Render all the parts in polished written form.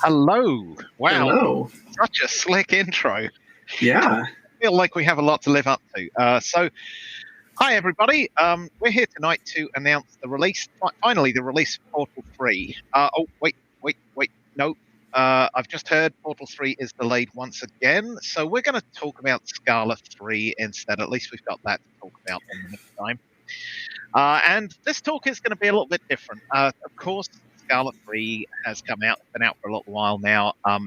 Hello. Wow. Hello. Such a slick intro. Yeah. I feel like we have a lot to live up to. Hi, everybody. We're here tonight to announce the release, finally, the release of Portal 3. Wait. No. I've just heard Portal 3 is delayed once again. So we're going to talk about Scala 3 instead. At least we've got that to talk about in the meantime. And this talk is going to be a little bit different. Of course, Scala 3 has come out, been out for a little while now. At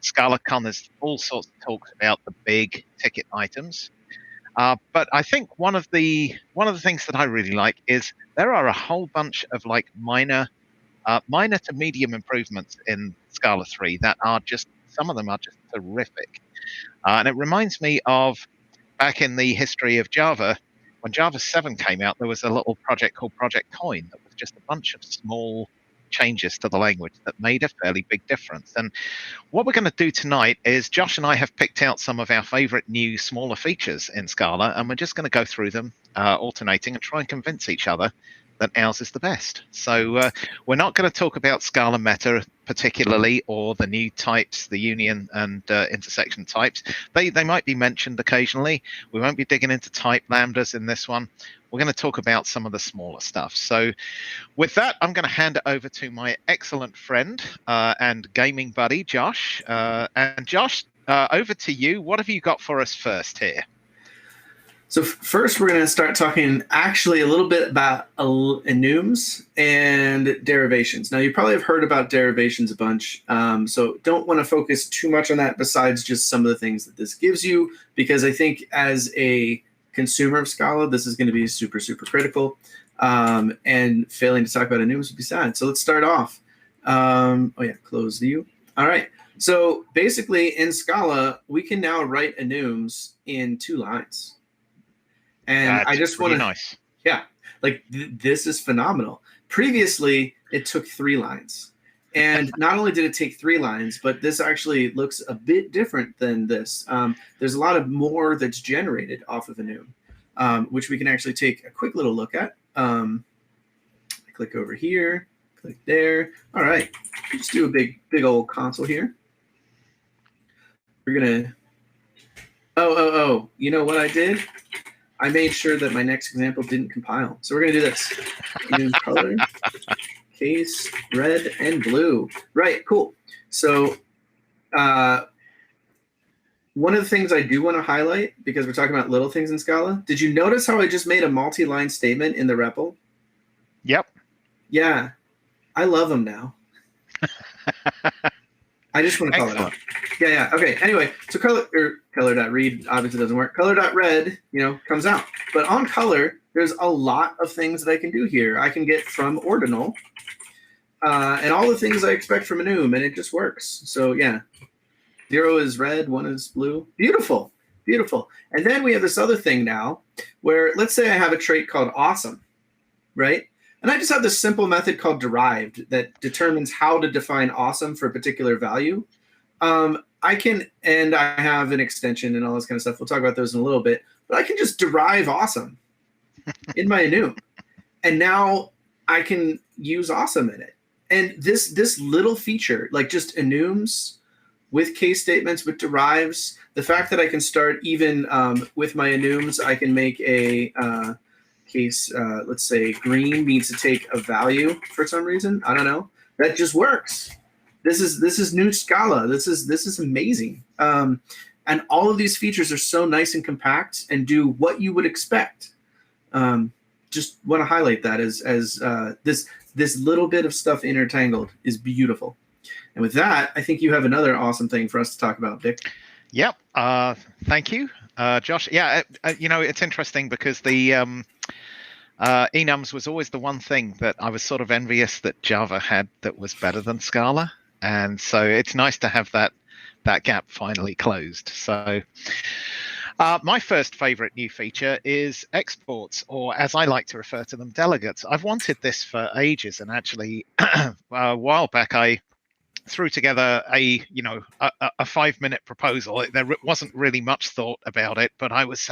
ScalaCon, there's all sorts of talks about the big ticket items. But I think one of the things that I really like is there are a whole bunch of like minor to medium improvements in Scala 3 that are just, some of them are just terrific. And it reminds me of back in the history of Java, when Java 7 came out, there was a little project called Project Coin that was just a bunch of small changes to the language that made a fairly big difference. And what we're going to do tonight is Josh and I have picked out some of our favorite new smaller features in Scala, and we're just going to go through them alternating and try and convince each other that ours is the best. So we're not going to talk about Scala meta particularly, or the new types, the union and intersection types. They might be mentioned occasionally. We won't be digging into type lambdas in this one. We're going to talk about some of the smaller stuff. So with that, I'm going to hand it over to my excellent friend and gaming buddy, Josh. And Josh, over to you. What have you got for us first here? So first, we're going to start talking actually a little bit about enums and derivations. Now, you probably have heard about derivations a bunch, so don't want to focus too much on that besides just some of the things that this gives you, because I think as a consumer of Scala, this is going to be super, super critical, and failing to talk about enums would be sad. So let's start off. Close view. All right. So basically, in Scala, we can now write enums in 2 lines. And That's I just want to, nice. Yeah, like this is phenomenal. Previously, it took 3 lines. And not only did it take 3 lines, but this actually looks a bit different than this. There's a lot of more that's generated off of enum, which we can actually take a quick little look at. Click over here, click there. All right, just do a big old console here. We're gonna, you know what I did? I made sure that my next example didn't compile. So we're going to do this. New color, case, red, and blue. Right, cool. So one of the things I do want to highlight, because we're talking about little things in Scala, did you notice how I just made a multi-line statement in the REPL? Yep. Yeah, I love them now. I just want to call it out. Yeah. Okay. Anyway, so color.read obviously doesn't work. Color.red, comes out. But on color, there's a lot of things that I can do here. I can get from ordinal and all the things I expect from enum, and it just works. So yeah, 0 is red, 1 is blue. Beautiful, beautiful. And then we have this other thing now where, let's say I have a trait called awesome, right? And I just have this simple method called derived that determines how to define awesome for a particular value. I have an extension and all this kind of stuff. We'll talk about those in a little bit. But I can just derive awesome in my enum. And now I can use awesome in it. And this little feature, like just enums with case statements, with derives, the fact that I can start even with my enums, I can make a case, let's say green needs to take a value for some reason. I don't know. That just works. This is new Scala. This is amazing. And all of these features are so nice and compact and do what you would expect. Just want to highlight that as this little bit of stuff intertangled is beautiful. And with that, I think you have another awesome thing for us to talk about, Dick. Yep. Thank you, Josh. Yeah, it's interesting because the enums was always the one thing that I was sort of envious that Java had that was better than Scala. And so it's nice to have that gap finally closed. So my first favorite new feature is exports, or as I like to refer to them, delegates. I've wanted this for ages, and actually a while back I threw together a 5-minute proposal. There wasn't really much thought about it, but I was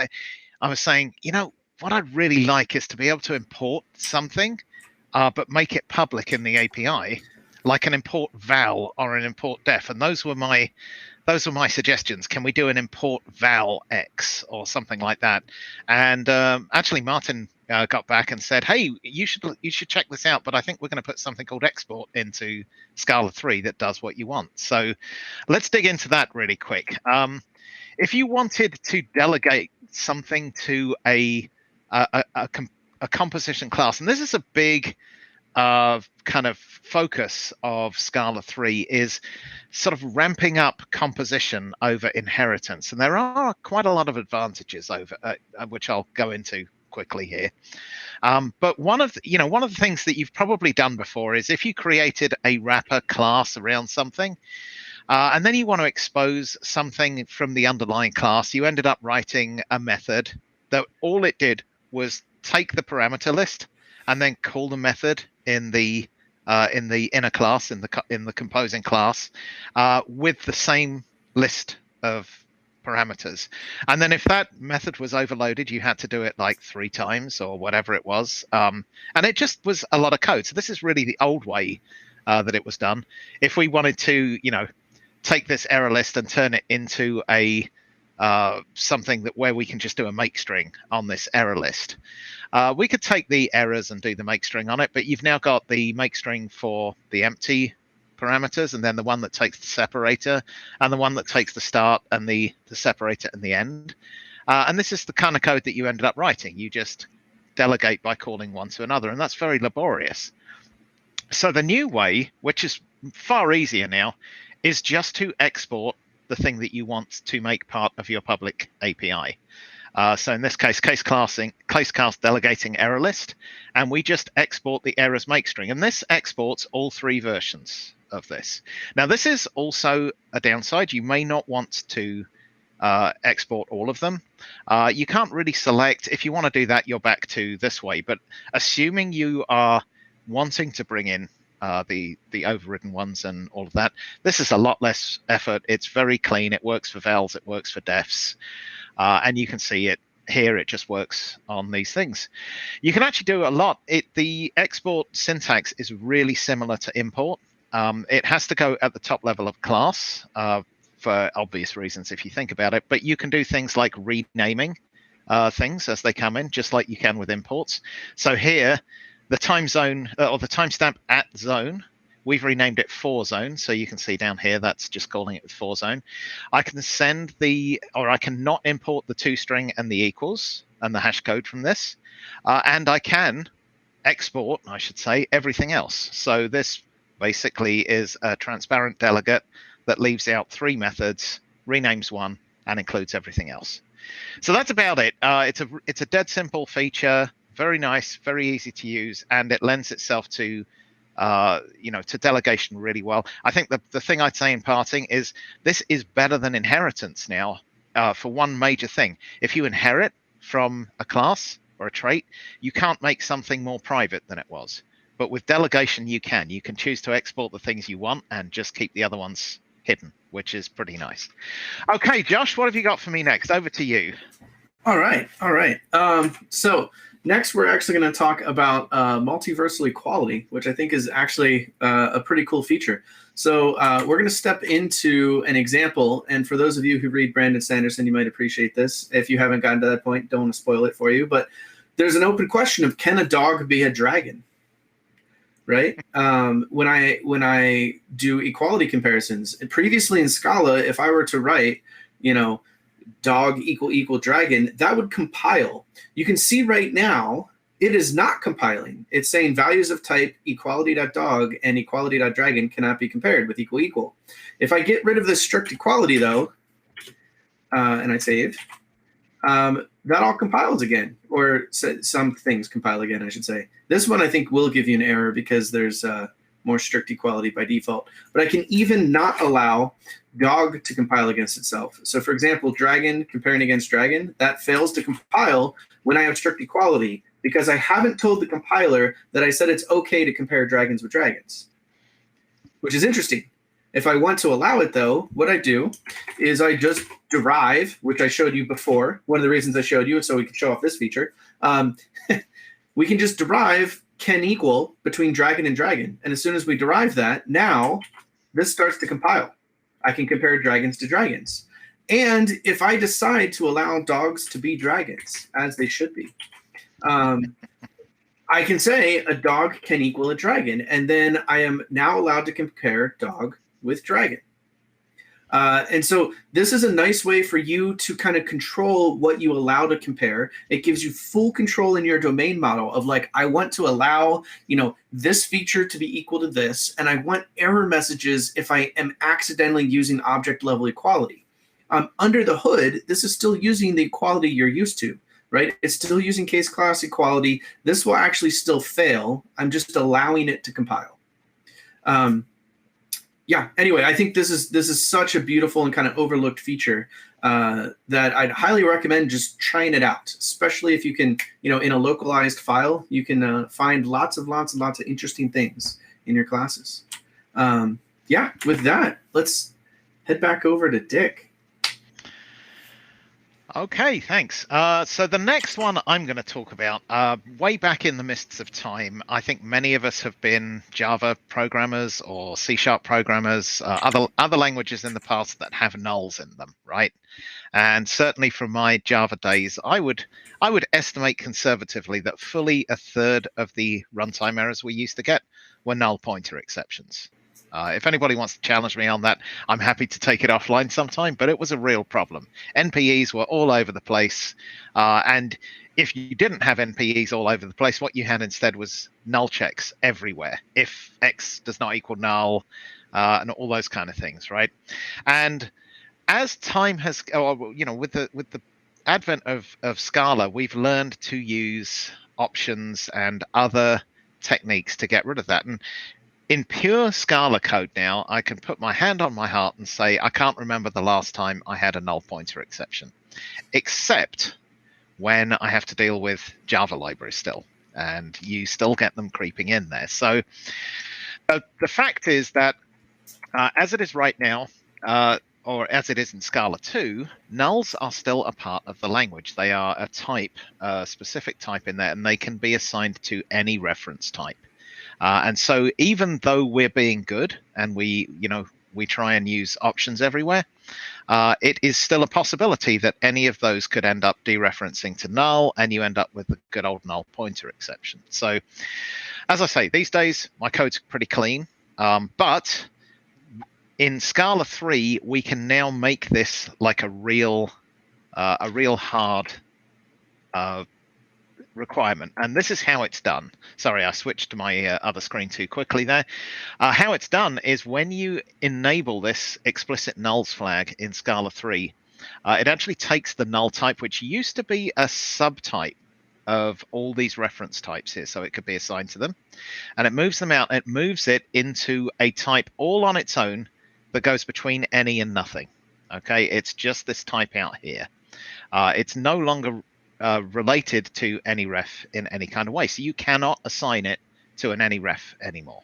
saying, what I'd really like is to be able to import something, but make it public in the API, like an import val or an import def, and those were my suggestions. Can we do an import val x or something like that? And actually, Martin got back and said, "Hey, you should check this out." But I think we're going to put something called export into Scala 3 that does what you want. So let's dig into that really quick. If you wanted to delegate something to a composition class, and this is a big kind of focus of Scala 3, is sort of ramping up composition over inheritance, and there are quite a lot of advantages over which I'll go into quickly here. But one of the things that you've probably done before is if you created a wrapper class around something, and then you want to expose something from the underlying class, you ended up writing a method that all it did was take the parameter list and then call the method in the inner class, in the composing class, with the same list of parameters. And then if that method was overloaded, you had to do it like 3 times or whatever it was. And it just was a lot of code. So this is really the old way that it was done. If we wanted to, take this error list and turn it into a something where we can just do a make string on this error list. We could take the errors and do the make string on it, but you've now got the make string for the empty parameters, and then the one that takes the separator, and the one that takes the start and the separator and the end. And this is the kind of code that you ended up writing. You just delegate by calling one to another, and that's very laborious. So the new way, which is far easier now, is just to export the thing that you want to make part of your public API. So in this case, case class delegating error list, and we just export the errors make string, and this exports all 3 versions of this. Now, this is also a downside. You may not want to export all of them. You can't really select. If you want to do that, you're back to this way. But assuming you are wanting to bring in the overridden ones and all of that, this is a lot less effort. It's very clean. It works for vals. It works for defs. And you can see it here. It just works on these things. You can actually do a lot. The export syntax is really similar to import. It has to go at the top level of class for obvious reasons if you think about it. But you can do things like renaming things as they come in, just like you can with imports. So here, the time zone or the timestamp at zone, we've renamed it for zone. So you can see down here, that's just calling it for zone. I can I cannot import the toString and the equals and the hash code from this. And I can export, I should say, everything else. So this basically is a transparent delegate that leaves out 3 methods, renames one, and includes everything else. So that's about it. It's a dead simple feature. Very nice, very easy to use, and it lends itself to, to delegation really well. I think the thing I'd say in parting is this is better than inheritance now for one major thing. If you inherit from a class or a trait, you can't make something more private than it was. But with delegation, you can. You can choose to export the things you want and just keep the other ones hidden, which is pretty nice. Okay, Josh, what have you got for me next? Over to you. All right. So next, we're actually going to talk about multiversal equality, which I think is actually a pretty cool feature. So we're going to step into an example. And for those of you who read Brandon Sanderson, you might appreciate this. If you haven't gotten to that point, don't want to spoil it for you. But there's an open question of, can a dog be a dragon? Right? When I do equality comparisons, previously in Scala, if I were to write, dog equal dragon, that would compile. You can see right now, it is not compiling. It's saying values of type equality.dog and equality.dragon cannot be compared with equal. If I get rid of this strict equality though, and I save, that all compiles again, or some things compile again, I should say. This one I think will give you an error because there's more strict equality by default. But I can even not allow dog to compile against itself. So for example, dragon comparing against dragon, that fails to compile when I have strict equality because I haven't told the compiler that I said it's okay to compare dragons with dragons, which is interesting. If I want to allow it though, what I do is I just derive, which I showed you before. One of the reasons I showed you is so we can show off this feature. We can just derive can equal between dragon and dragon. And as soon as we derive that, now this starts to compile. I can compare dragons to dragons. And if I decide to allow dogs to be dragons, as they should be, I can say a dog can equal a dragon. And then I am now allowed to compare dog with dragon. And so this is a nice way for you to kind of control what you allow to compare. It gives you full control in your domain model of like, I want to allow, this feature to be equal to this, and I want error messages if I am accidentally using object level equality. Under the hood, this is still using the equality you're used to, right? It's still using case class equality. This will actually still fail. I'm just allowing it to compile. Yeah, anyway, I think this is such a beautiful and kind of overlooked feature that I'd highly recommend just trying it out, especially if you can, in a localized file, you can find lots and lots of interesting things in your classes. Yeah, with that, let's head back over to Dick. Okay, thanks. So the next one I'm going to talk about, way back in the mists of time, I think many of us have been Java programmers or C# programmers, other languages in the past that have nulls in them, right? And certainly from my Java days, I would estimate conservatively that fully a third of the runtime errors we used to get were null pointer exceptions. If anybody wants to challenge me on that, I'm happy to take it offline sometime, but it was a real problem. NPEs were all over the place. And if you didn't have NPEs all over the place, what you had instead was null checks everywhere. If X does not equal null, and all those kind of things, right? And as time has, with the advent of Scala, we've learned to use options and other techniques to get rid of that. And in pure Scala code now, I can put my hand on my heart and say, I can't remember the last time I had a null pointer exception, except when I have to deal with Java libraries still, and you still get them creeping in there. So the fact is that as it is right now, or as it is in Scala 2, nulls are still a part of the language. They are a type, a specific type in there, and they can be assigned to any reference type. And so even though we're being good and we try and use options everywhere, it is still a possibility that any of those could end up dereferencing to null, and you end up with the good old null pointer exception. So as I say, these days, my code's pretty clean, but in Scala 3, we can now make this like a real hard requirement, and this is how it's done. Sorry, I switched to my other screen too quickly there. How it's done is when you enable this explicit nulls flag in Scala 3, it actually takes the null type, which used to be a subtype of all these reference types here, so it could be assigned to them, and it moves them out. It moves it into a type all on its own that goes between any and nothing. Okay, it's just this type out here. It's no longer related to any ref in any kind of way. So you cannot assign it to an any ref anymore.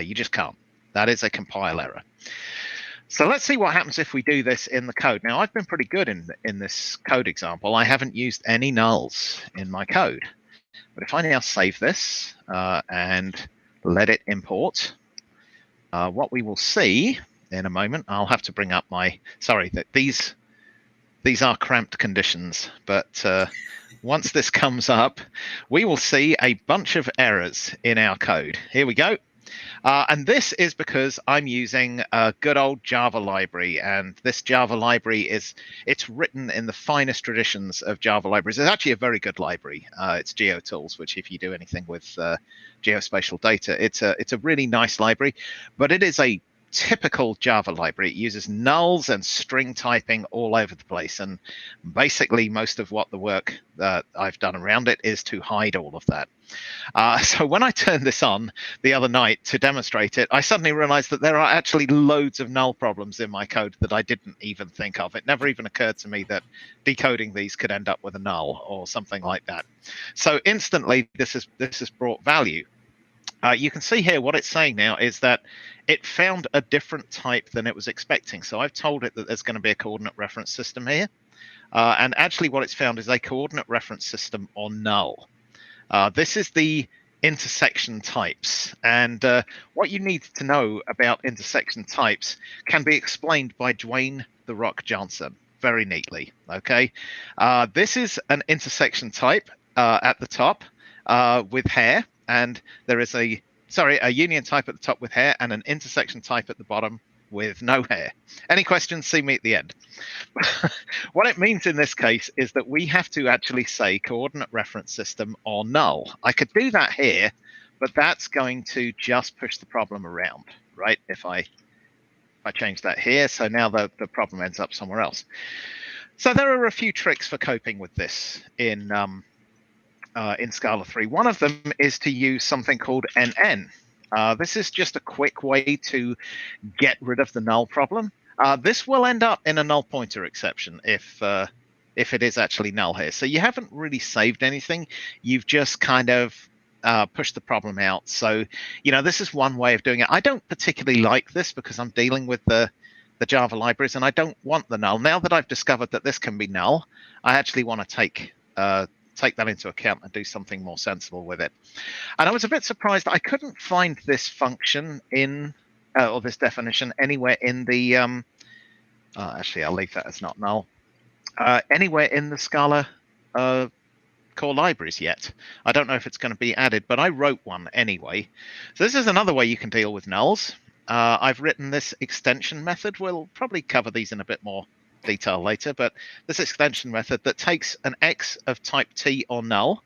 You just can't. That is a compile error. So let's see what happens if we do this in the code. Now, I've been pretty good in this code example. I haven't used any nulls in my code. But if I now save this and let it import, what we will see in a moment, I'll have to bring up my, sorry, that these are cramped conditions, but once this comes up, we will see a bunch of errors in our code. Here we go. And this is because I'm using a good old Java library, and this Java library it's written in the finest traditions of Java libraries. It's actually a very good library. It's GeoTools, which if you do anything with geospatial data, it's a really nice library, but it is a typical Java library. It uses nulls and string typing all over the place, and basically most of what the work that I've done around it is to hide all of that. So when I turned this on the other night to demonstrate it, I suddenly realized that there are actually loads of null problems in my code that I didn't even think of. It never even occurred to me that decoding these could end up with a null or something like that. So instantly this has brought value. You can see here what it's saying now is that it found a different type than it was expecting. So I've told it that there's going to be a coordinate reference system here. And actually what it's found is a coordinate reference system on null. This is the intersection types. And what you need to know about intersection types can be explained by Dwayne the Rock Johnson very neatly. Okay, this is an intersection type at the top with hair, and there is a union type at the top with hair and an intersection type at the bottom with no hair. Any questions? See me at the end. What it means in this case is that we have to actually say coordinate reference system or null. I could do that here, but that's going to just push the problem around, right? If I change that here, so now the problem ends up somewhere else. So there are a few tricks for coping with this in Scala 3. One of them is to use something called NN. This is just a quick way to get rid of the null problem. This will end up in a null pointer exception if it is actually null here. So you haven't really saved anything. You've just kind of pushed the problem out. So, this is one way of doing it. I don't particularly like this because I'm dealing with the Java libraries and I don't want the null. Now that I've discovered that this can be null, I actually want to take that into account and do something more sensible with it. And I was a bit surprised I couldn't find this function in or this definition anywhere in the actually I'll leave that as not null anywhere in the Scala core libraries yet. I don't know if it's going to be added, but I wrote one anyway. So this is another way you can deal with nulls. I've written this extension method. We'll probably cover these in a bit more detail later, but this extension method that takes an X of type T or null,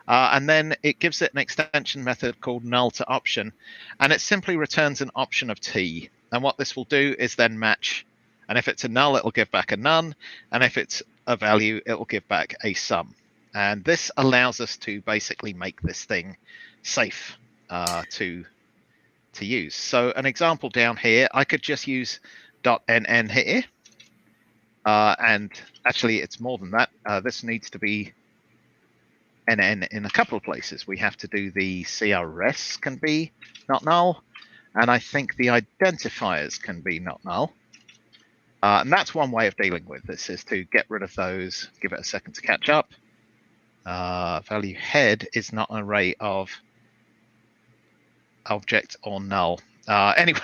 and then it gives it an extension method called null to option, and it simply returns an option of T. And what this will do is then match, and if it's a null, it'll give back a none, and if it's a value, it will give back a sum. And this allows us to basically make this thing safe to use. So an example down here, I could just use .nn here. And actually, it's more than that. This needs to be NN in a couple of places. We have to do the CRS can be not null, and I think the identifiers can be not null. And that's one way of dealing with this, is to get rid of those, give it a second to catch up. Value head is not an array of object or null. Anyway,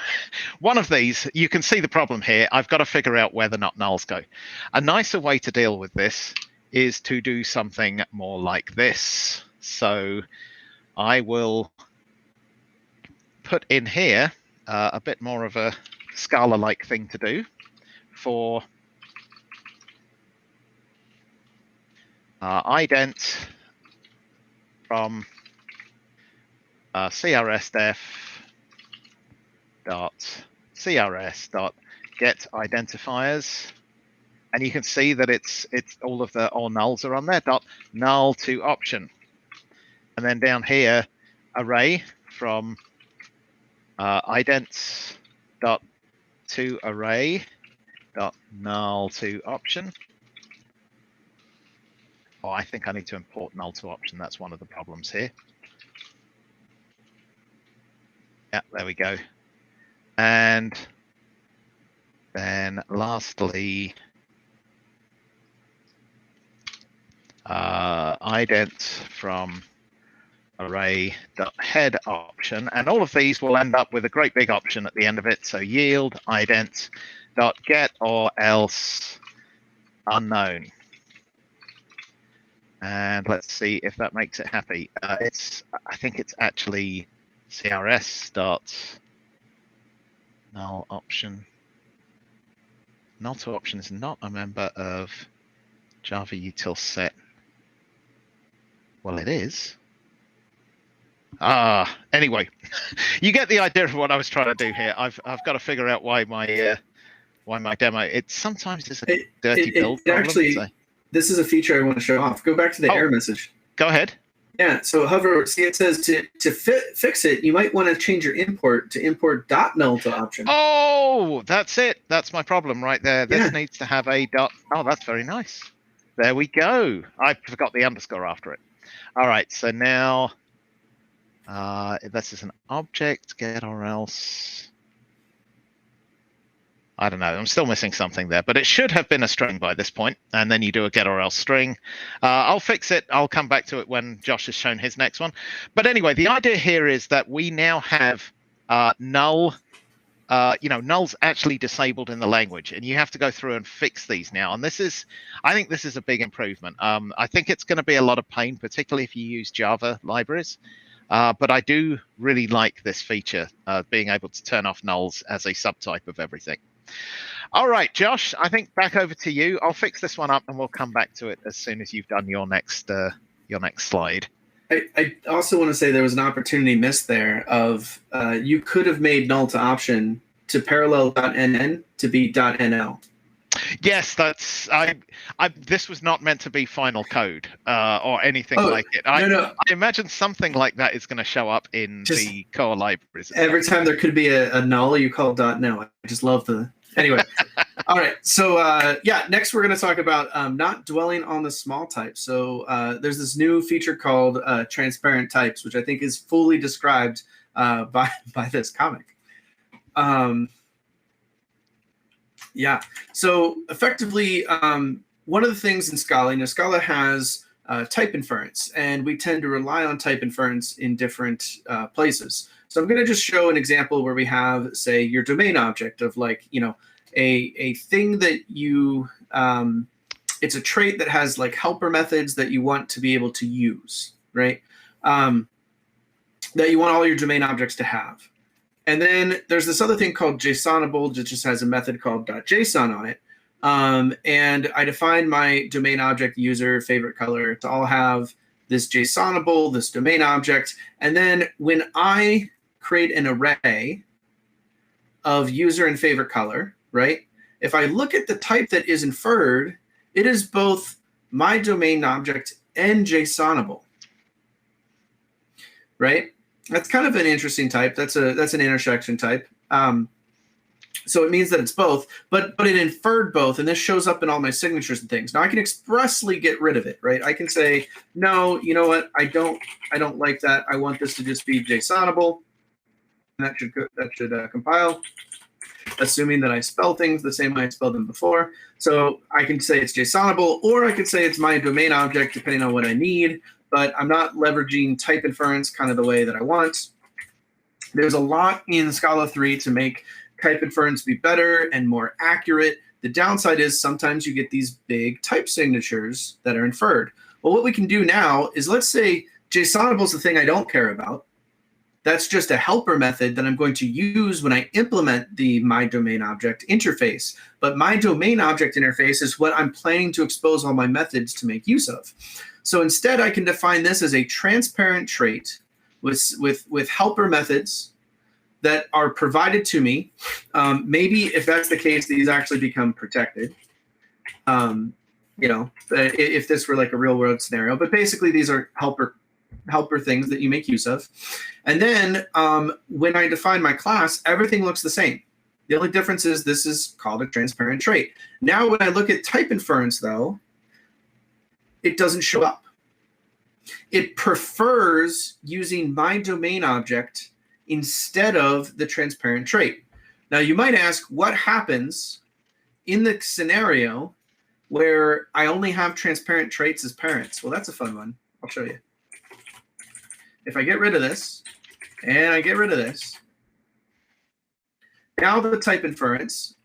one of these, you can see the problem here. I've got to figure out where the not nulls go. A nicer way to deal with this is to do something more like this. So I will put in here a bit more of a Scala-like thing to do for ident from CRSDef .crs .get identifiers, and you can see that it's all of the all nulls are on there. Null to option, and then down here array from idents to array null to option. Oh, I think I need to import null to option. That's one of the problems here. Yeah, there we go. And then lastly, ident from array.head option, and all of these will end up with a great big option at the end of it. So yield ident.get or else unknown. And let's see if that makes it happy. I think it's actually CRS null option. Null to option is not a member of Java util set. Well, it is. Anyway, you get the idea of what I was trying to do here. I've got to figure out why my demo. It sometimes is a dirty build problem. Actually, this is a feature I want to show off. Go back to the error message. Go ahead. Yeah, so hover, see it says to fix it, you might want to change your import to import .null to option. Oh, that's it. That's my problem right there. This needs to have a dot. Oh, that's very nice. There we go. I forgot the underscore after it. All right, so now this is an object, get or else. I don't know. I'm still missing something there, but it should have been a string by this point. And then you do a get or else string. I'll fix it. I'll come back to it when Josh has shown his next one. But anyway, the idea here is that we now have null. Null's actually disabled in the language, and you have to go through and fix these now. And I think this is a big improvement. I think it's going to be a lot of pain, particularly if you use Java libraries. But I do really like this feature, being able to turn off nulls as a subtype of everything. All right, Josh, I think back over to you. I'll fix this one up and we'll come back to it as soon as you've done your next slide. I also want to say there was an opportunity missed there of you could have made null to option to parallel.nn to be .nl. Yes, this was not meant to be final code or anything like it. I imagine something like that is going to show up in the core libraries. Every time there could be a null, you call .no. I just love the... Anyway. All right. So, next we're going to talk about not dwelling on the small types. So there's this new feature called transparent types, which I think is fully described by this comic. So effectively, one of the things in Scala, Scala has type inference, and we tend to rely on type inference in different places. So I'm going to just show an example where we have, say, your domain object of a thing that you, it's a trait that has like helper methods that you want to be able to use, right? That you want all your domain objects to have. And then there's this other thing called JSONable that just has a method called .json on it. And I define my domain object user favorite color to all have this JSONable, this domain object. And then when I create an array of user and favorite color, right? If I look at the type that is inferred, it is both my domain object and JSONable, right? That's kind of an interesting type. That's an intersection type. So it means that it's both, but it inferred both, and this shows up in all my signatures and things. Now I can expressly get rid of it, right? I can say, no, you know what? I don't like that. I want this to just be JSONable. And that should compile, assuming that I spell things the same way I spelled them before. So I can say it's JSONable, or I could say it's my domain object, depending on what I need. But I'm not leveraging type inference kind of the way that I want. There's a lot in Scala 3 to make type inference be better and more accurate. The downside is sometimes you get these big type signatures that are inferred. Well, what we can do now is, let's say JSONable is the thing I don't care about. That's just a helper method that I'm going to use when I implement the myDomainObject interface. But myDomainObject interface is what I'm planning to expose all my methods to make use of. So instead, I can define this as a transparent trait with helper methods that are provided to me. Maybe if that's the case, these actually become protected. If this were like a real world scenario, but basically these are helper things that you make use of. And then when I define my class, everything looks the same. The only difference is this is called a transparent trait. Now, when I look at type inference, though, it doesn't show up. It prefers using my domain object instead of the transparent trait. Now, you might ask, what happens in the scenario where I only have transparent traits as parents? Well, that's a fun one. I'll show you. If I get rid of this, and I get rid of this, now the type inference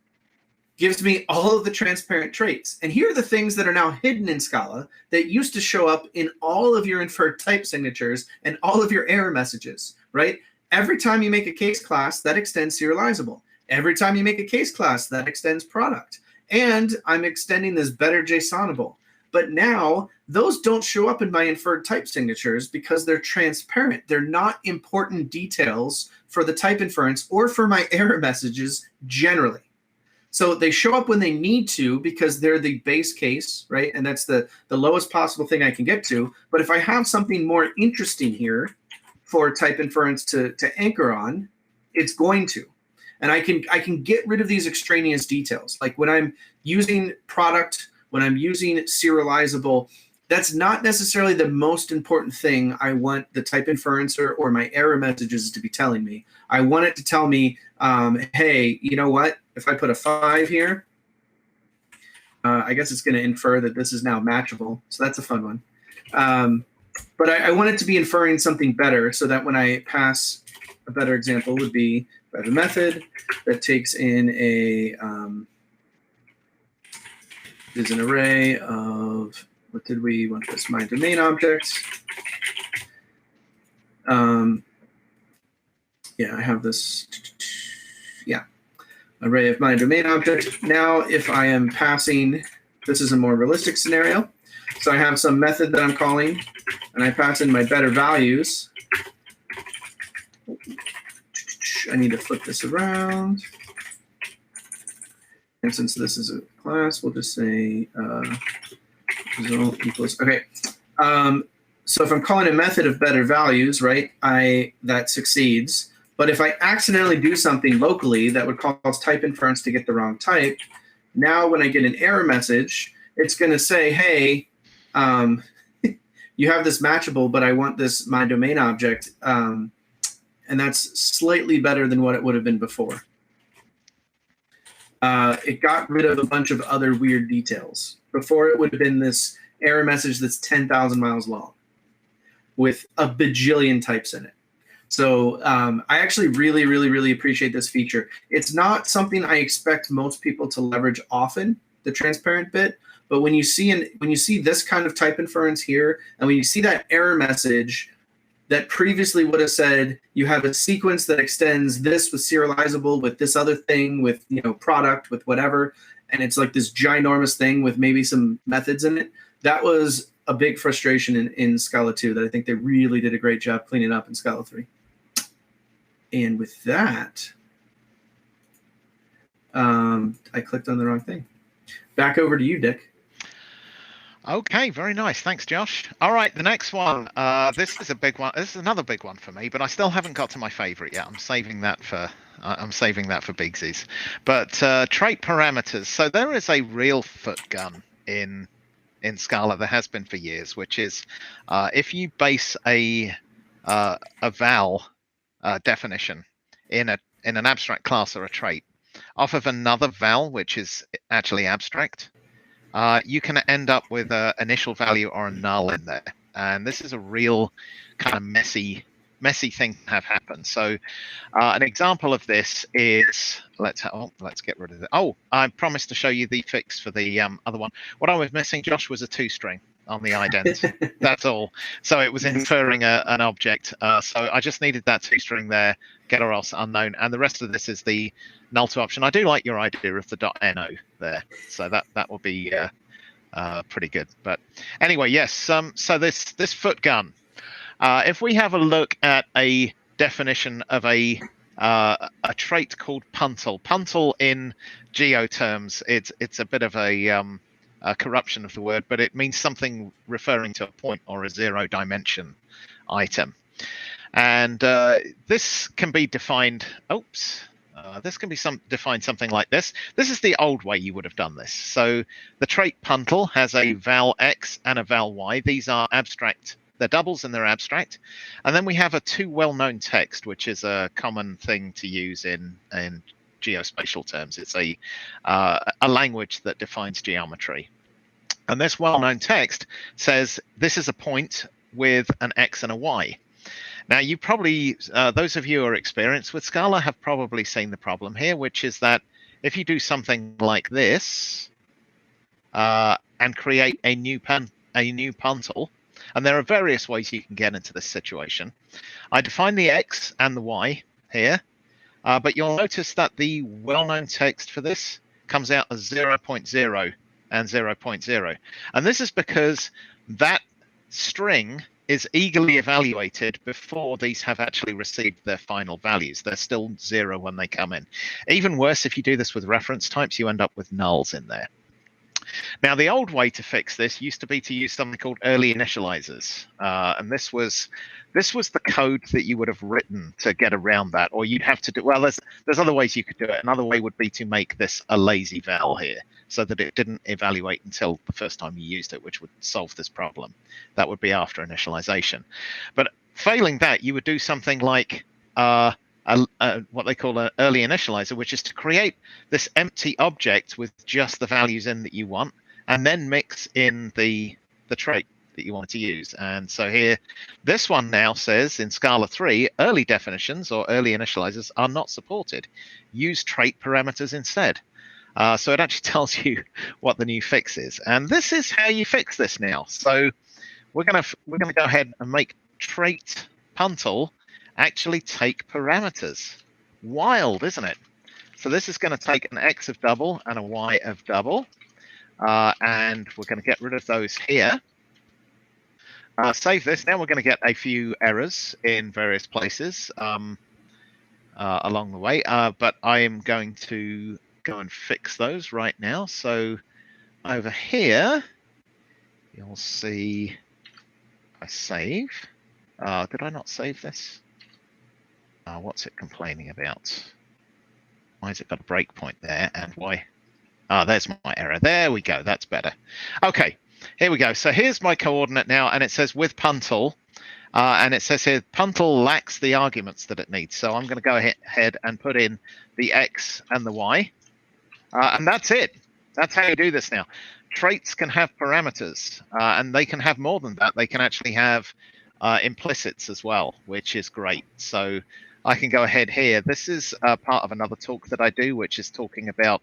gives me all of the transparent traits. And here are the things that are now hidden in Scala that used to show up in all of your inferred type signatures and all of your error messages, right? Every time you make a case class, that extends serializable. Every time you make a case class, that extends product. And I'm extending this better JSONable. But now those don't show up in my inferred type signatures because they're transparent. They're not important details for the type inference or for my error messages generally. So they show up when they need to because they're the base case, right? And that's the lowest possible thing I can get to. But if I have something more interesting here for type inference to anchor on, it's going to. And I can get rid of these extraneous details. Like when I'm using product, when I'm using serializable, that's not necessarily the most important thing I want the type inferencer or my error messages to be telling me. I want it to tell me, hey, you know what? if I put a 5 here, I guess it's going to infer that this is now matchable. So that's a fun one. But I want it to be inferring something better, so that when I pass, a better example would be I have a method that takes in is an array of, what did we want this, my domain objects. Yeah, I have this, yeah, array of my domain objects. Now, if I am passing, this is a more realistic scenario. So I have some method that I'm calling, and I pass in my better values. I need to flip this around. And since this is a class, we'll just say result equals, okay. So if I'm calling a method of better values, right, that succeeds. But if I accidentally do something locally that would cause type inference to get the wrong type, now when I get an error message, it's going to say, hey, you have this matchable, but I want this my domain object. And that's slightly better than what it would have been before. It got rid of a bunch of other weird details. Before, it would have been this error message that's 10,000 miles long with a bajillion types in it. So I actually really, really, really appreciate this feature. It's not something I expect most people to leverage often, the transparent bit. But when you see this kind of type inference here, and when you see that error message that previously would have said you have a sequence that extends this with serializable with this other thing with product with whatever, and it's like this ginormous thing with maybe some methods in it, that was a big frustration in Scala 2 that I think they really did a great job cleaning up in Scala 3. And with that, I clicked on the wrong thing. Back over to you, Dick. Okay, very nice. Thanks, Josh. All right, the next one. This is a big one. This is another big one for me, but I still haven't got to my favorite yet. I'm saving that for Bigsies. But trait parameters. So there is a real footgun in Scala. There has been for years, which is if you base a val definition in an abstract class or a trait off of another val, which is actually abstract, you can end up with an initial value or a null in there. And this is a real kind of messy thing to have happen. So an example of this is, let's get rid of it. Oh, I promised to show you the fix for the other one. What I was missing, Josh, was a toString on the ident. That's all. So it was inferring an object. So I just needed that toString there, get or else unknown. And the rest of this is the null to option. I do like your idea of the .no there. So that will be pretty good. But anyway, yes. So this foot gun. If we have a look at a definition of a trait called puntal. Puntal in geo terms, it's a bit of a corruption of the word, but it means something referring to a point or a zero dimension item. And this can be defined. This can be defined something like this. This is the old way you would have done this. So the trait puntal has a val x and a val y. These are abstract. They're doubles and they're abstract. And then we have a two well-known text, which is a common thing to use in geospatial terms. It's a language that defines geometry. And this well-known text says this is a point with an x and a y. Now, you probably, those of you who are experienced with Scala have probably seen the problem here, which is that if you do something like this and create a new puntal, and there are various ways you can get into this situation. I define the x and the y here, but you'll notice that the well-known text for this comes out as 0.0 and 0.0. And this is because that string is eagerly evaluated before these have actually received their final values. They're still 0 when they come in. Even worse, if you do this with reference types, you end up with nulls in there. Now, the old way to fix this used to be to use something called early initializers. And this was the code that you would have written to get around that, or you'd have to do, well, there's other ways you could do it. Another way would be to make this a lazy val here so that it didn't evaluate until the first time you used it, which would solve this problem. That would be after initialization. But failing that, you would do something like what they call an early initializer, which is to create this empty object with just the values in that you want, and then mix in the trait that you want to use. And so here, this one now says in Scala 3, early definitions or early initializers are not supported. Use trait parameters instead. So it actually tells you what the new fix is, and this is how you fix this now. So we're gonna go ahead and make trait puntle actually take parameters. Wild, isn't it? So this is going to take an x of double and a y of double, and we're going to get rid of those here. Save this. Now we're going to get a few errors in various places along the way, but I am going to go and fix those right now. So over here, you'll see I save. Did I not save this? What's it complaining about? Why has it got a breakpoint there? And why? There's my error. There we go. That's better. Okay, here we go. So here's my coordinate now, and it says with puntle, and it says here puntle lacks the arguments that it needs. So I'm going to go ahead and put in the x and the y, and that's it. That's how you do this now. Traits can have parameters, and they can have more than that. They can actually have implicits as well, which is great. So I can go ahead here. This is part of another talk that I do, which is talking about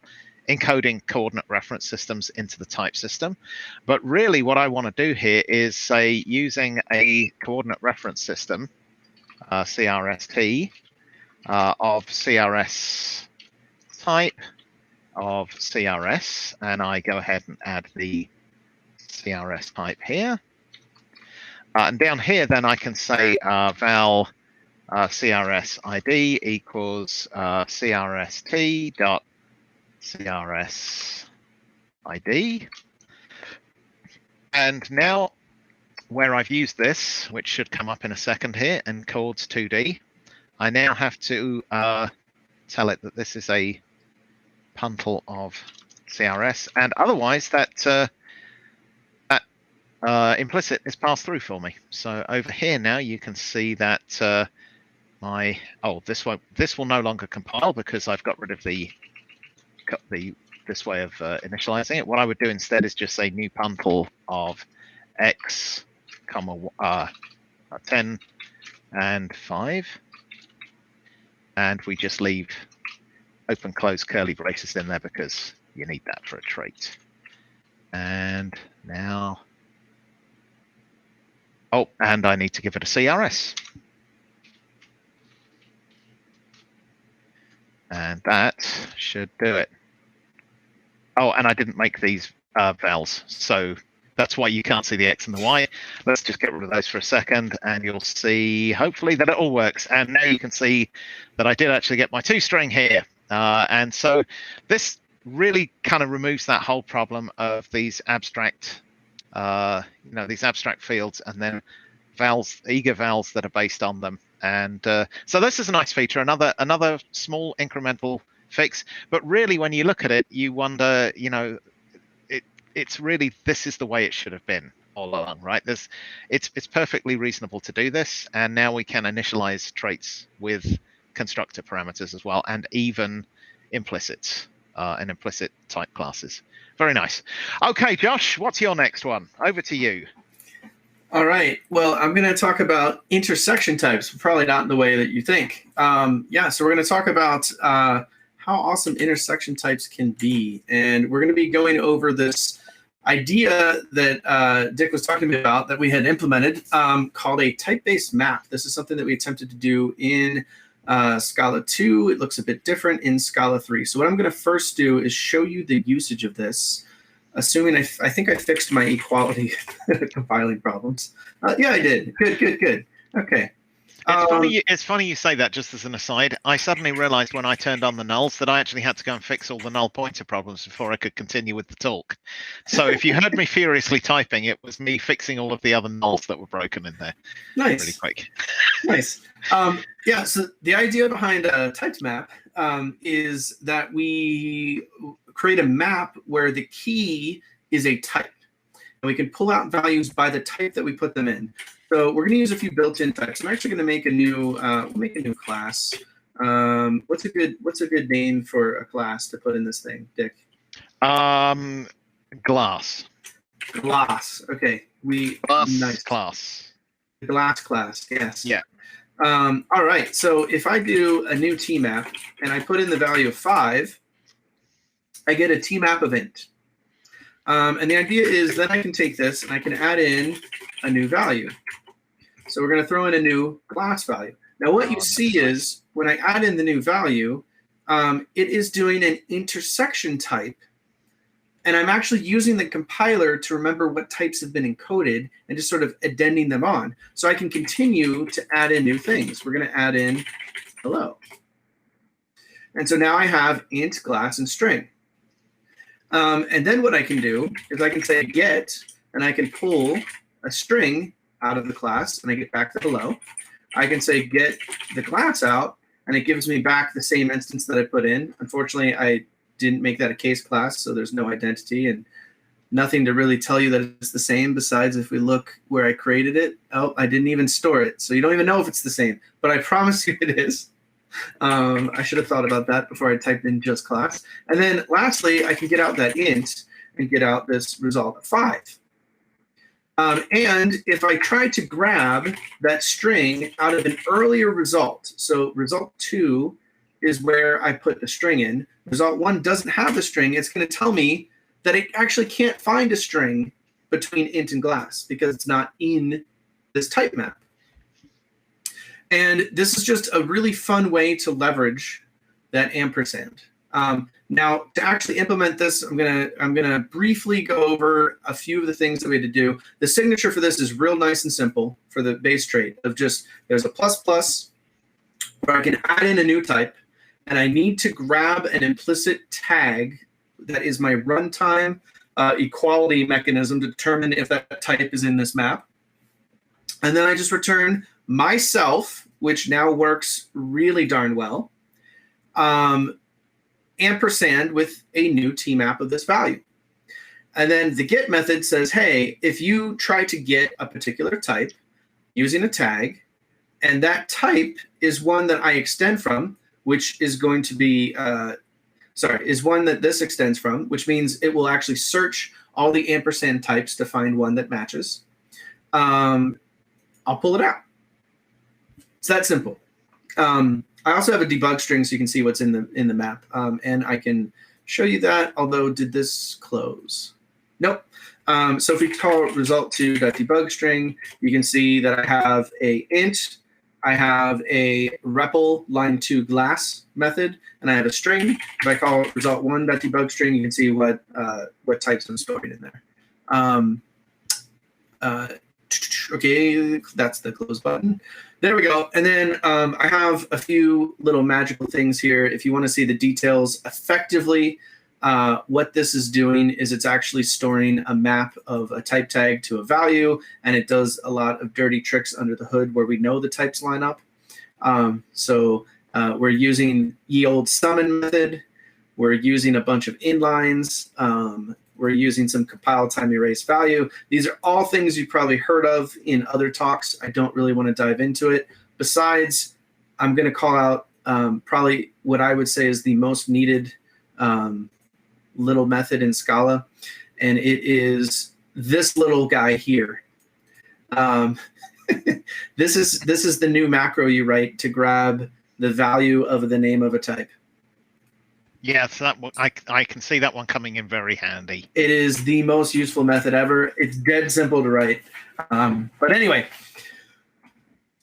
encoding coordinate reference systems into the type system. But really what I want to do here is say using a coordinate reference system, CRST, of CRS type of CRS, and I go ahead and add the CRS type here. And down here, then I can say val CRS ID equals CRST dot CRS ID. And now where I've used this, which should come up in a second here, encodes 2D, I now have to tell it that this is a puntle of CRS, and otherwise that implicit is passed through for me. So over here now you can see that this will no longer compile because I've got rid of this way of initializing it. What I would do instead is just say new puntle of x, 10 and 5, and we just leave open close curly braces in there because you need that for a trait. And now, and I need to give it a CRS. And that should do it. Oh, and I didn't make these vals, so that's why you can't see the X and the Y. Let's just get rid of those for a second, and you'll see, hopefully, that it all works. And now you can see that I did actually get my toString here. And so this really kind of removes that whole problem of these abstract, these abstract fields, and then vals, eager vals that are based on them. And so this is a nice feature, another small incremental fix. But really, when you look at it, you wonder, it's really, this is the way it should have been all along, right? It's perfectly reasonable to do this, and now we can initialize traits with constructor parameters as well, and even implicits and implicit type classes. Very nice. Okay, Josh, what's your next one? Over to you. All right. Well, I'm going to talk about intersection types, probably not in the way that you think. So we're going to talk about how awesome intersection types can be. And we're going to be going over this idea that Dick was talking about that we had implemented called a type-based map. This is something that we attempted to do in Scala 2. It looks a bit different in Scala 3. So what I'm going to first do is show you the usage of this, assuming I think I fixed my equality compiling problems. Yeah, I did. Good. Okay. It's funny you say that, just as an aside. I suddenly realized when I turned on the nulls that I actually had to go and fix all the null pointer problems before I could continue with the talk. So if you heard me furiously typing, it was me fixing all of the other nulls that were broken in there. Nice. Really quick. Nice. So the idea behind a typed map is that we create a map where the key is a type. And we can pull out values by the type that we put them in. So we're going to use a few built-in types. I'm actually going to make a new class What's a good name for a class to put in this thing, Dick? Glass. Glass. Okay. Nice. Class. Glass class. Yes. Yeah. All right. So if I do a new T map and I put in the value of 5, I get a T map of int. And the idea is then I can take this and I can add in a new value. So we're going to throw in a new glass value. Now what you see is when I add in the new value, it is doing an intersection type. And I'm actually using the compiler to remember what types have been encoded and just sort of addending them on. So I can continue to add in new things. We're going to add in hello. And so now I have int, glass, and string. And then what I can do is I can say get, and I can pull a string out of the class, and I get back the hello. I can say get the class out, and it gives me back the same instance that I put in. Unfortunately, I didn't make that a case class, so there's no identity and nothing to really tell you that it's the same besides if we look where I created it. Oh, I didn't even store it, so you don't even know if it's the same, but I promise you it is. I should have thought about that before I typed in just class. And then lastly, I can get out that int and get out this result of 5. And if I try to grab that string out of an earlier result, so result 2 is where I put the string in. Result 1 doesn't have the string. It's going to tell me that it actually can't find a string between int and glass because it's not in this type map. And this is just a really fun way to leverage that ampersand. Now, to actually implement this, I'm gonna briefly go over a few of the things that we had to do. The signature for this is real nice and simple for the base trait of just there's a plus plus where I can add in a new type, and I need to grab an implicit tag that is my runtime equality mechanism to determine if that type is in this map. And then I just return myself, which now works really darn well, ampersand with a new T map of this value. And then the get method says, hey, if you try to get a particular type using a tag, and that type is one that I extend from, which is going to be, is one that this extends from, which means it will actually search all the ampersand types to find one that matches. I'll pull it out. It's that simple. I also have a debug string so you can see what's in the map, and I can show you that. Although, did this close? Nope. So if we call result2.debug string, you can see that I have a int, I have a REPL line2 glass method, and I have a string. If I call result1.debug string, you can see what types I'm storing in there. Okay, that's the close button. There we go. And then I have a few little magical things here. If you want to see the details, effectively, what this is doing is it's actually storing a map of a type tag to a value, and it does a lot of dirty tricks under the hood where we know the types line up. So we're using ye old summon method. We're using a bunch of inlines. We're using some compile time erase value. These are all things you've probably heard of in other talks. I don't really want to dive into it. Besides, I'm going to call out probably what I would say is the most needed little method in Scala, and it is this little guy here. This is the new macro you write to grab the value of the name of a type. Yes, that one, I can see that one coming in very handy. It is the most useful method ever. It's dead simple to write. But anyway,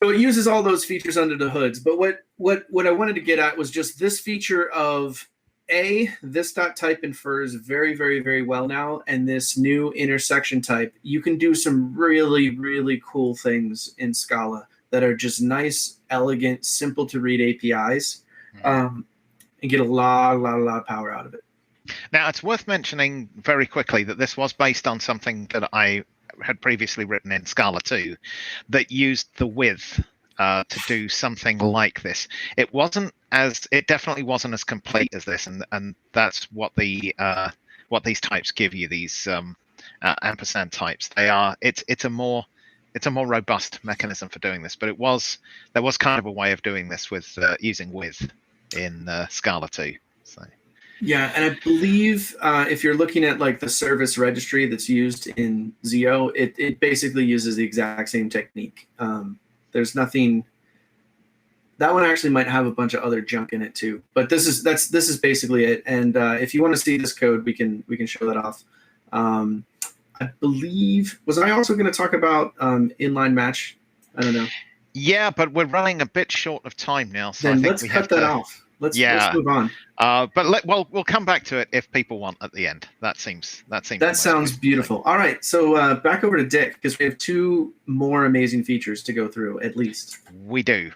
so it uses all those features under the hoods. But what I wanted to get at was just this feature of this dot type infers very, very, very well now, and this new intersection type. You can do some really, really cool things in Scala that are just nice, elegant, simple to read APIs. And get a lot of power out of it. Now, it's worth mentioning very quickly that this was based on something that I had previously written in Scala 2 that used the with to do something like this. It definitely wasn't as complete as this, and that's what what these types give you. These ampersand types. It's a more it's a more robust mechanism for doing this. But there was kind of a way of doing this with using with in Scala too. So. Yeah, and I believe if you're looking at like the service registry that's used in Zio, it basically uses the exact same technique. There's nothing. That one actually might have a bunch of other junk in it too, but this is basically it. And if you want to see this code, we can show that off. I believe, was I also going to talk about inline match? I don't know. Yeah, but we're running a bit short of time now, so Then I think let's we cut have that to. off. Let's move on. But we'll come back to it if people want at the end. That sounds beautiful. All right, so back over to Dick because we have 2 more amazing features to go through at least. We do.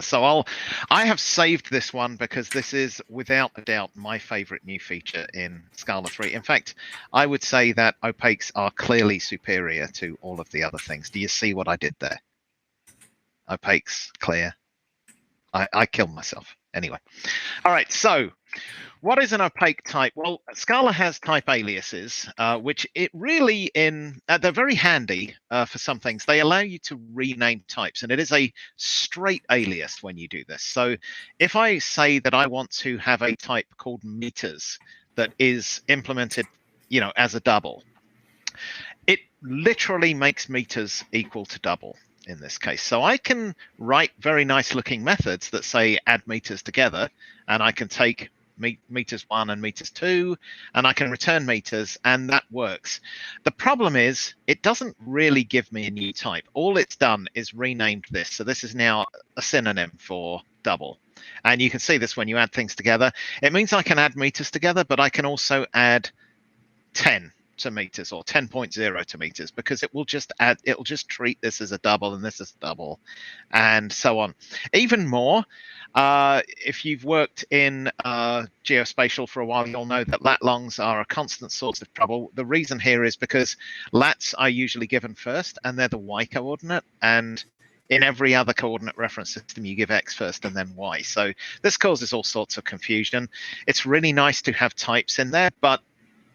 So I have saved this one because this is without a doubt my favorite new feature in Scala 3. In fact, I would say that opaques are clearly superior to all of the other things. Do you see what I did there? Opaques, clear. I killed myself. Anyway. All right, so what is an opaque type? Well, Scala has type aliases, which it really they're very handy for some things. They allow you to rename types, and it is a straight alias when you do this. So if I say that I want to have a type called meters that is implemented, as a double, it literally makes meters equal to double in this case. So I can write very nice looking methods that say add meters together, and I can take meters 1 and meters 2, and I can return meters, and that works. The problem is it doesn't really give me a new type. All it's done is renamed this. So this is now a synonym for double. And you can see this when you add things together. It means I can add meters together, but I can also add 10 to meters or 10.0 to meters, because it'll just treat this as a double and this as a double, and so on. Even more, if you've worked in geospatial for a while, you'll know that lat longs are a constant source of trouble. The reason here is because lats are usually given first, and they're the y coordinate, and in every other coordinate reference system, you give x first and then y. So this causes all sorts of confusion. It's really nice to have types in there, but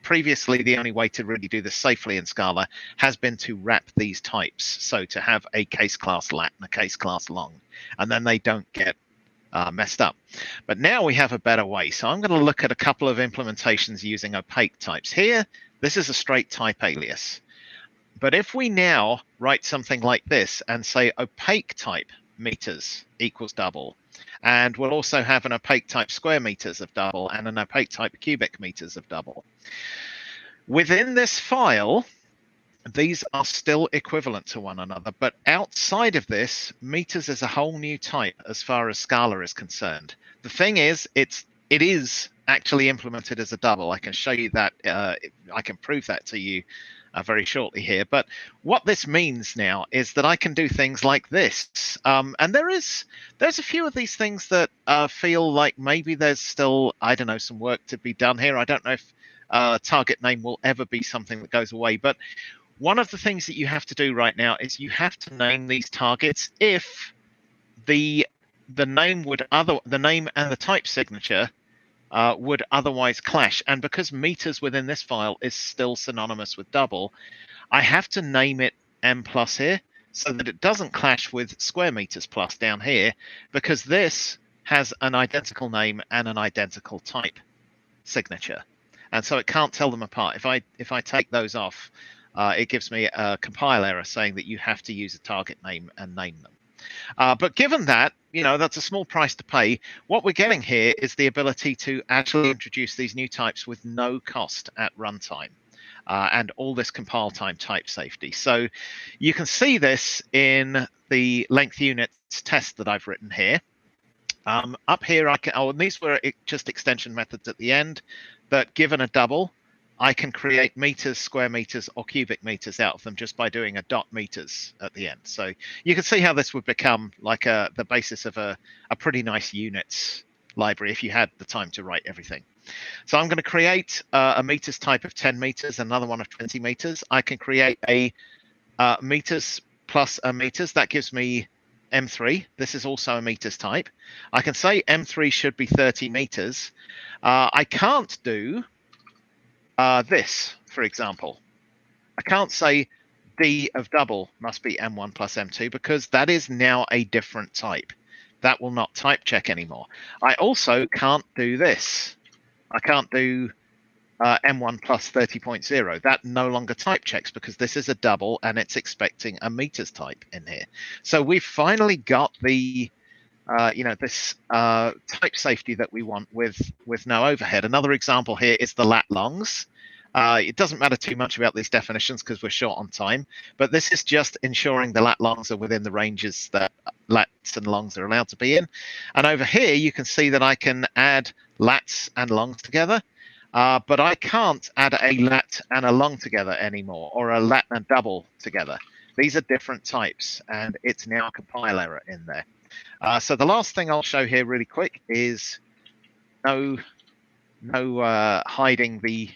previously, the only way to really do this safely in Scala has been to wrap these types. So to have a case class lat and a case class long, and then they don't get messed up. But now we have a better way. So I'm going to look at a couple of implementations using opaque types. Here, this is a straight type alias. But if we now write something like this and say opaque type meters equals double, and we'll also have an opaque type square meters of double and an opaque type cubic meters of double. Within this file, these are still equivalent to one another, but outside of this, meters is a whole new type as far as Scala is concerned. The thing is, it is actually implemented as a double. I can show you that. I can prove that to you very shortly here. But what this means now is that I can do things like this. And there's a few of these things that feel like maybe there's still, I don't know, some work to be done here. I don't know if target name will ever be something that goes away. But one of the things that you have to do right now is you have to name these targets if the name and the type signature would otherwise clash. And because meters within this file is still synonymous with double, I have to name it m plus here so that it doesn't clash with square meters plus down here, because this has an identical name and an identical type signature. And so it can't tell them apart. If I take those off, it gives me a compile error saying that you have to use a target name and name them. But given that, that's a small price to pay, what we're getting here is the ability to actually introduce these new types with no cost at runtime, and all this compile time type safety. So you can see this in the length units test that I've written here. Up here, and these were just extension methods at the end that, given a double, I can create meters, square meters, or cubic meters out of them just by doing a dot meters at the end. So you can see how this would become like the basis of a pretty nice units library if you had the time to write everything. So I'm going to create a meters type of 10 meters, another one of 20 meters. I can create a meters plus a meters. That gives me M3. This is also a meters type. I can say M3 should be 30 meters. I can't do this, for example. I can't say d of double must be m1 plus m2 because that is now a different type. That will not type check anymore. I also can't do this. I can't do m1 plus 30.0. That no longer type checks because this is a double and it's expecting a meters type in here. So we've finally got the this type safety that we want with no overhead. Another example here is the lat longs. It doesn't matter too much about these definitions because we're short on time, but this is just ensuring the lat longs are within the ranges that lats and longs are allowed to be in. And over here, you can see that I can add lats and longs together, but I can't add a lat and a long together anymore, or a lat and double together. These are different types, and it's now a compile error in there. So the last thing I'll show here really quick is no hiding the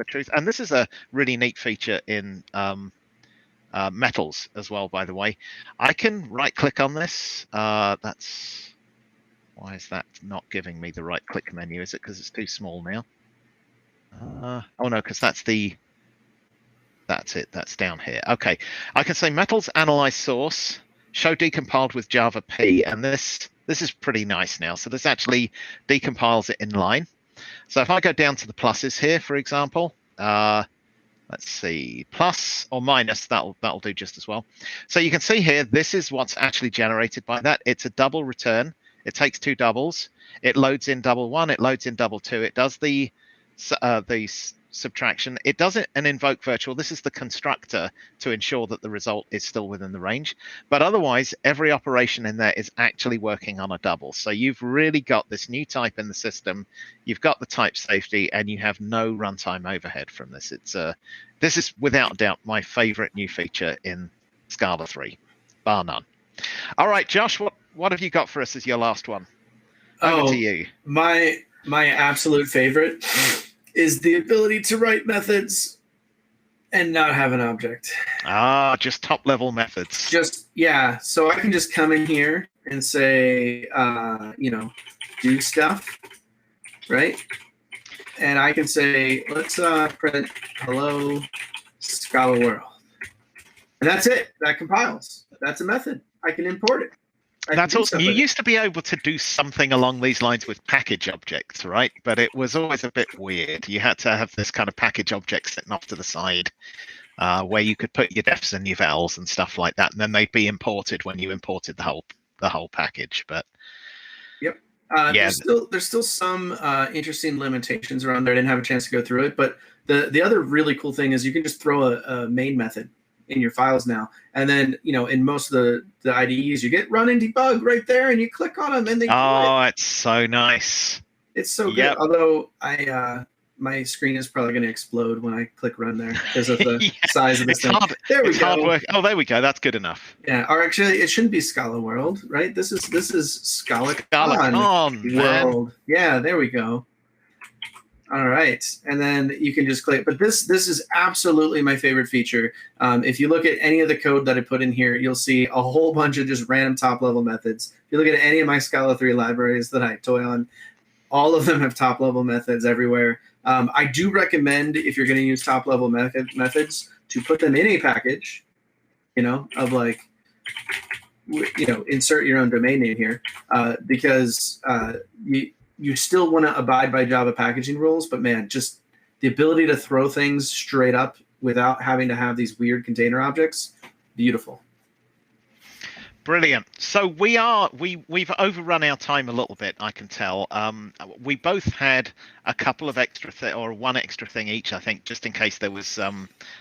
truth. And this is a really neat feature in metals as well, by the way. I can right click on this. Why is that not giving me the right click menu? Is it because it's too small now? Oh no, because that's it. That's down here. Okay, I can say metals analyze source, show decompiled with Java P, and this is pretty nice now. So this actually decompiles it in line. So if I go down to the pluses here, for example, let's see, plus or minus, that'll do just as well. So you can see here, this is what's actually generated by that. It's a double return. It takes two doubles. It loads in double one. It loads in double two. It does the subtraction. It does it and invoke virtual. This is the constructor to ensure that the result is still within the range. But otherwise, every operation in there is actually working on a double. So you've really got this new type in the system. You've got the type safety, and you have no runtime overhead from this. This is without doubt my favorite new feature in Scala 3, bar none. All right, Josh, what have you got for us as your last one? Over to you. My absolute favorite is the ability to write methods and not have an object. Just top level methods. So I can just come in here and say, do stuff, right? And I can say, let's print hello Scala world. And that's it. That compiles. That's a method. I can import it. That's awesome. You used to be able to do something along these lines with package objects, right? But it was always a bit weird. You had to have this kind of package object sitting off to the side where you could put your defs and your vals and stuff like that, and then they'd be imported when you imported the whole package. But yep, there's still some interesting limitations around there. I didn't have a chance to go through it, but the other really cool thing is you can just throw a main method in your files now, and then in most of the IDEs you get run and debug right there, and you click on them and they it's so nice. It's so good. Although my screen is probably going to explode when I click run there because of the size of this thing. There we go. Hard work. Oh, there we go. That's good enough. Yeah, or actually it shouldn't be Scala World, right? This is Scala World. Man. Yeah, there we go. All right, and then you can just click. But this is absolutely my favorite feature. If you look at any of the code that I put in here, you'll see a whole bunch of just random top-level methods. If you look at any of my Scala 3 libraries that I toy on, all of them have top-level methods everywhere. I do recommend, if you're going to use top-level methods, to put them in a package, of like, insert your own domain name here, because you still want to abide by Java packaging rules, but man, just the ability to throw things straight up without having to have these weird container objects, beautiful. Brilliant. So we've overrun our time a little bit, I can tell. We both had a couple of one extra thing each, I think, just in case there was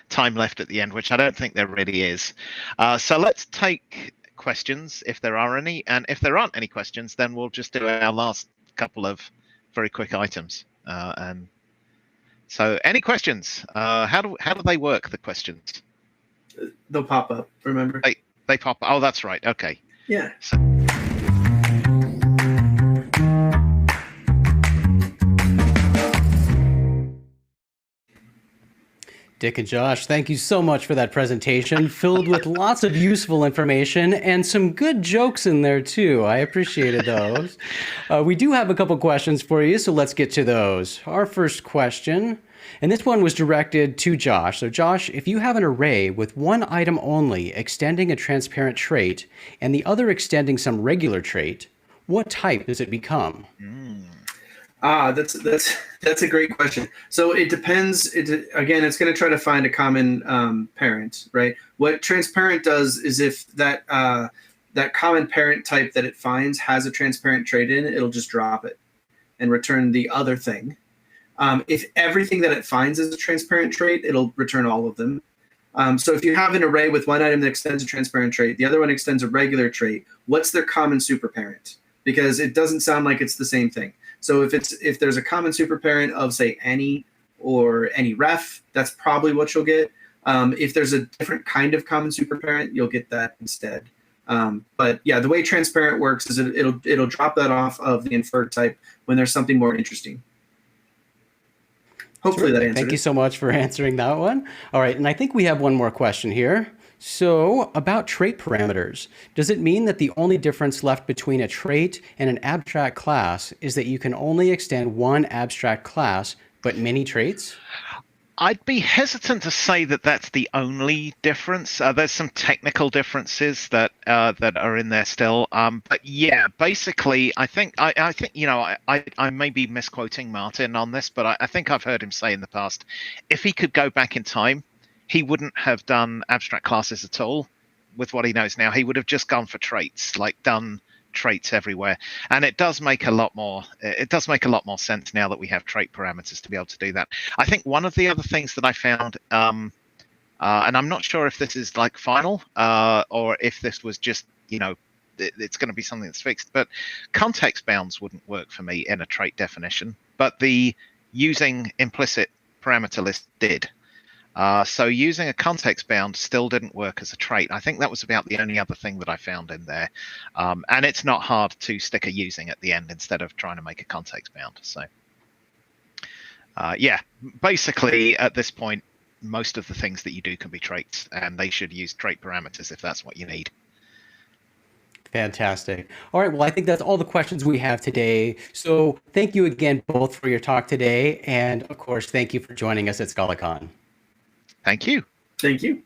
time left at the end, which I don't think there really is. So let's take questions if there are any, and if there aren't any questions, then we'll just do our last couple of very quick items. And so any questions? How do they work, the questions? They'll pop up, remember? They pop up. Oh, that's right. Okay. Yeah. Dick and Josh, thank you so much for that presentation, filled with lots of useful information and some good jokes in there too. I appreciated those. We do have a couple questions for you, so let's get to those. Our first question, And this one was directed to Josh. So Josh, if you have an array with one item only extending a transparent trait and the other extending some regular trait, what type does it become? That's a great question. So it depends. Again, it's going to try to find a common parent, right? What transparent does is if that common parent type that it finds has a transparent trait in it, it'll just drop it and return the other thing. If everything that it finds is a transparent trait, it'll return all of them. So if you have an array with one item that extends a transparent trait, the other one extends a regular trait, what's their common superparent? Because it doesn't sound like it's the same thing. So if there's a common superparent of, say, any or any ref, that's probably what you'll get. If there's a different kind of common superparent, you'll get that instead. But yeah, the way transparent works is it'll drop that off of the inferred type when there's something more interesting. Hopefully that answered it. Thank you so much for answering that one. All right, and I think we have one more question here. So about trait parameters, does it mean that the only difference left between a trait and an abstract class is that you can only extend one abstract class, but many traits? I'd be hesitant to say that that's the only difference. There's some technical differences that are in there still. But yeah, basically, I think I may be misquoting Martin on this, but I think I've heard him say in the past, if he could go back in time, he wouldn't have done abstract classes at all. With what he knows now, he would have just gone for traits, like done traits everywhere. And it does make a lot more sense now that we have trait parameters to be able to do that. I think one of the other things that I found, and I'm not sure if this is like final or if this was just, it's going to be something that's fixed, but context bounds wouldn't work for me in a trait definition, but the using implicit parameter list did. So using a context bound still didn't work as a trait. I think that was about the only other thing that I found in there. And it's not hard to stick a using at the end instead of trying to make a context bound. So yeah, basically at this point, most of the things that you do can be traits, and they should use trait parameters if that's what you need. Fantastic. All right, well, I think that's all the questions we have today. So thank you again both for your talk today. And of course, thank you for joining us at ScalaCon. Thank you. Thank you.